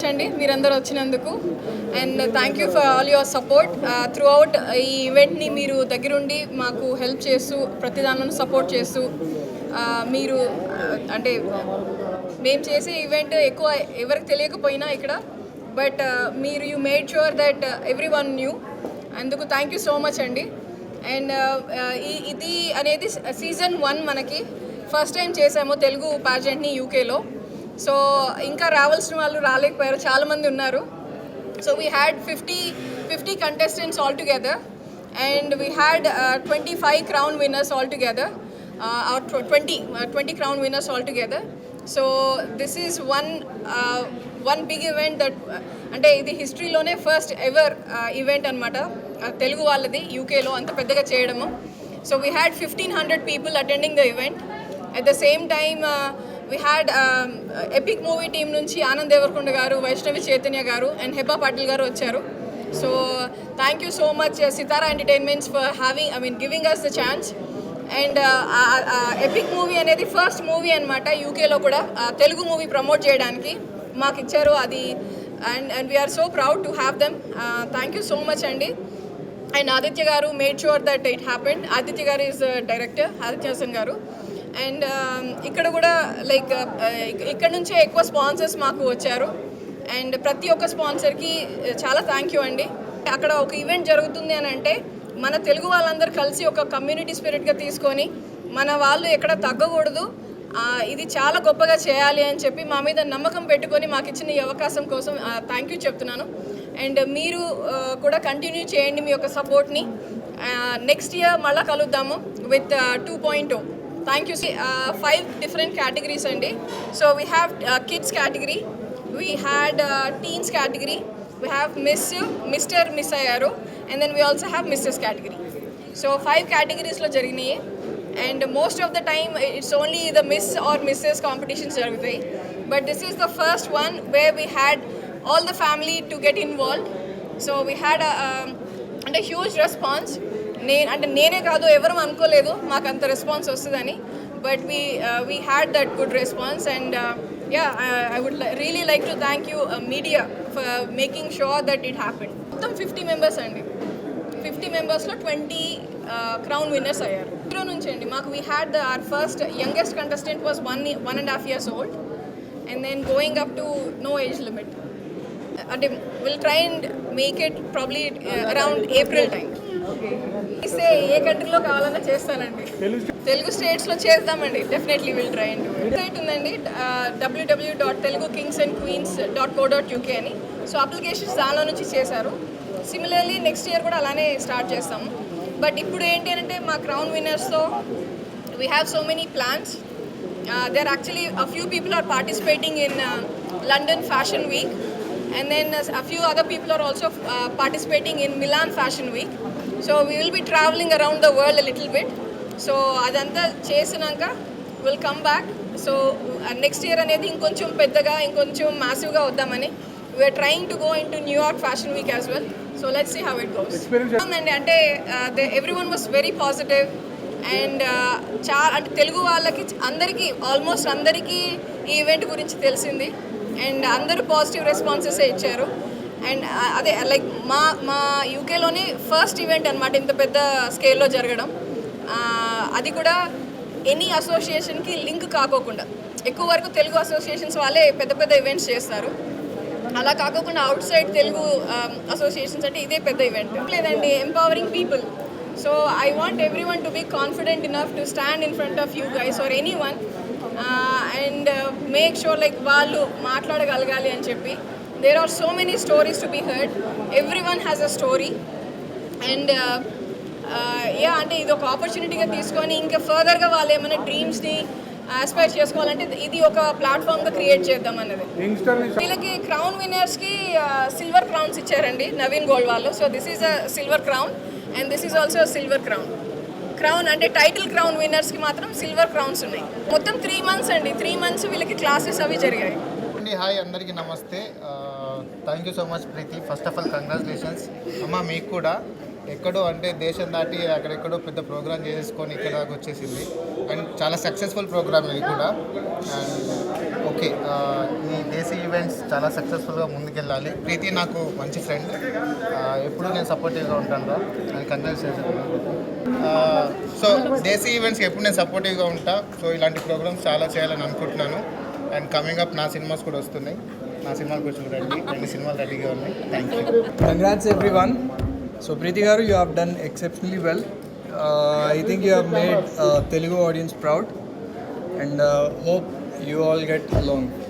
అండి మీరందరూ వచ్చినందుకు. And thank you for all your support through out. ఈ ఈవెంట్ని మీరు దగ్గరుండి మాకు హెల్ప్ చేస్తూ ప్రతి దానిలో సపోర్ట్ చేస్తూ మీరు అంటే మేము చేసే ఈవెంట్ ఎక్కువ ఎవరికి తెలియకపోయినా ఇక్కడ, బట్ మీరు you made sure that every one new. అందుకు థ్యాంక్ యూ సో మచ్ అండి. అండ్ ఇది అనేది సీజన్ 1 మనకి ఫస్ట్ టైం చేసాము తెలుగు పాజెంట్ని యూకేలో. సో ఇంకా రావాల్సిన వాళ్ళు రాలేకపోయారు, చాలామంది ఉన్నారు. So we had 50 contestants all together and we had 25 crown winners all together, or 20 crown winners all together. So this is one big event that అంటే ఇది హిస్టరీలోనే ఫస్ట్ ఎవర్ ఈవెంట్ అనమాట తెలుగు వాళ్ళది యూకేలో అంత పెద్దగా చేయడము. So we had 1500 people attending the event. At the same time we had epic movie team నుంచి ఆనంద్ దేవరకొండ గారు, వైష్ణవి చైతన్య గారు అండ్ హెబా పాటిల్ గారు వచ్చారు. So thank you so much Sitara entertainments for giving us the chance. And epic movie అనేది first movie అనమాట యూకేలో కూడా Telugu movie promote చేయడానికి మాకు ఇచ్చారు అది. And we are so proud to have them. Thank you so much అండి. అండ్ ఆదిత్య గారు made sure that it happened. Aditya గారు ఈజ్ డైరెక్టర్, ఆదిత్య హాసన్ గారు. అండ్ ఇక్కడ కూడా లైక్ ఇక్కడ నుంచే ఎక్కువ స్పాన్సర్స్ మాకు వచ్చారు. అండ్ ప్రతి ఒక్క స్పాన్సర్కి చాలా థ్యాంక్ యూ అండి. అక్కడ ఒక ఈవెంట్ జరుగుతుంది అని అంటే మన తెలుగు వాళ్ళందరూ కలిసి ఒక కమ్యూనిటీ స్పిరిట్గా తీసుకొని మన వాళ్ళు ఎక్కడ తగ్గకూడదు, ఇది చాలా గొప్పగా చేయాలి అని చెప్పి మా మీద నమ్మకం పెట్టుకొని మాకు ఇచ్చిన ఈ అవకాశం కోసం థ్యాంక్ యూ చెప్తున్నాను. అండ్ మీరు కూడా కంటిన్యూ చేయండి మీ యొక్క సపోర్ట్ని. నెక్స్ట్ ఇయర్ మళ్ళీ కలుద్దాము with 2.0. Thank you. 5 different categories andi. So we have kids category, we had teens category, we have Miss, Mr, Miss Ayaro, and then we also have Mrs category. So 5 categories lo jariginayi, and most of the time it's only the Miss or Mrs competitions jarugutayi, but this is the first one where we had all the family to get involved. So we had a huge response. నేనే కాదు ఎవరు అనుకోలేదు మాకు అంత response వస్తుందని, but we had that good response. And I would really like to thank you media for making sure that it happened. మొత్తం 50 members అండి. 50 మెంబర్స్లో 20 క్రౌన్ విన్నర్స్ అయ్యారు. ఇంట్లో నుంచి అండి మాకు we had our first youngest contestant was 1.5 years old, and then going up to no age limit. అంటే will try and make it probably around April time. ఇస్తే ఏ కంట్రీలో కావాలన్నా చేస్తానండి, తెలుగు స్టేట్స్లో చేద్దామండి. Definitely will try and website ఉందండి www.telugukingsandqueens.co.uk అని. సో అప్లికేషన్స్ దానిలో నుంచి చేశారు. సిమిలర్లీ నెక్స్ట్ ఇయర్ కూడా అలానే స్టార్ట్ చేస్తాము. బట్ ఇప్పుడు ఏంటి అంటే మా క్రౌన్ విన్నర్స్తో we have so many plans. There actually a few people are participating in London Fashion Week, and then a few other people are also participating in Milan Fashion Week. So we will be traveling around the world a little bit. So adantha chesinanka we'll come back. So next year anedi inkoncham peddaga inkoncham massive ga vaddamani we are trying to go into New York Fashion Week as well. So let's see how it goes. Ante everyone was very positive, and అంటే తెలుగు వాళ్ళకి అందరికీ almost అందరికీ ఈ event గురించి తెలిసింది, and అందరూ positive responses ఇచ్చారు. And అదే లైక్ మా యూకేలోనే ఫస్ట్ ఈవెంట్ అనమాట ఇంత పెద్ద స్కేల్లో జరగడం. అది కూడా ఎనీ అసోసియేషన్కి లింక్ కాకోకుండా, ఎక్కువ వరకు తెలుగు అసోసియేషన్స్ వాళ్ళే పెద్ద పెద్ద ఈవెంట్స్ చేస్తారు. అలా కాకోకుండా అవుట్ సైడ్ తెలుగు అసోసియేషన్స్ అంటే ఇదే పెద్ద ఈవెంట్. లేదండి, empowering people. So I want everyone to be confident enough to stand in front of you guys or anyone and make sure like వాళ్ళు మాట్లాడగలగాలి అని చెప్పి. There are so many stories to be heard. Everyone has a story, and అంటే ఇది ఒక ఆపర్చునిటీగా తీసుకొని ఇంకా ఫర్దర్గా వాళ్ళు ఏమైనా డ్రీమ్స్ని ఆస్పైర్ చేసుకోవాలంటే ఇది ఒక ప్లాట్ఫామ్గా క్రియేట్ చేద్దాం అన్నది. వీళ్ళకి క్రౌన్ విన్నర్స్కి సిల్వర్ క్రౌన్స్ ఇచ్చారండి నవీన్ గోల్డ్ వాళ్ళు. So this is a silver crown and this is also silver crown అంటే టైటిల్ క్రౌన్ విన్నర్స్కి మాత్రం సిల్వర్ క్రౌన్స్ ఉన్నాయి. మొత్తం 3 months అండి. 3 months వీళ్ళకి క్లాసెస్ అవి జరిగాయి. హాయ్ అందరికీ నమస్తే. Thank you so much Preeti. First of all congratulations అమ్మ మీకు కూడా. ఎక్కడో అంటే దేశం దాటి అక్కడెక్కడో పెద్ద ప్రోగ్రామ్ చేసేసుకొని ఇక్కడ దాకా వచ్చేసింది. అండ్ చాలా సక్సెస్ఫుల్ ప్రోగ్రామ్ ఇది కూడా. అండ్ ఓకే, ఈ దేశీ ఈవెంట్స్ చాలా సక్సెస్ఫుల్గా ముందుకెళ్ళాలి. ప్రీతి నాకు మంచి ఫ్రెండ్, ఎప్పుడూ నేను సపోర్టివ్గా ఉంటాను అండ్ కంగ్రాట్స్ చేశాను. సో దేశీ ఈవెంట్స్కి ఎప్పుడు నేను సపోర్టివ్గా ఉంటా. సో ఇలాంటి ప్రోగ్రామ్స్ చాలా చేయాలని అనుకుంటున్నాను. అండ్ కమింగ్ అప్ నా సినిమాస్ కూడా వస్తున్నాయి. నా సినిమాలు కూడా చూడండి, 2 సినిమాలు రెడీగా ఉన్నాయి. Thank you. Congrats everyone. So Preeti garu, you have done exceptionally well. I think you have made Telugu audience proud, and hope you all get along.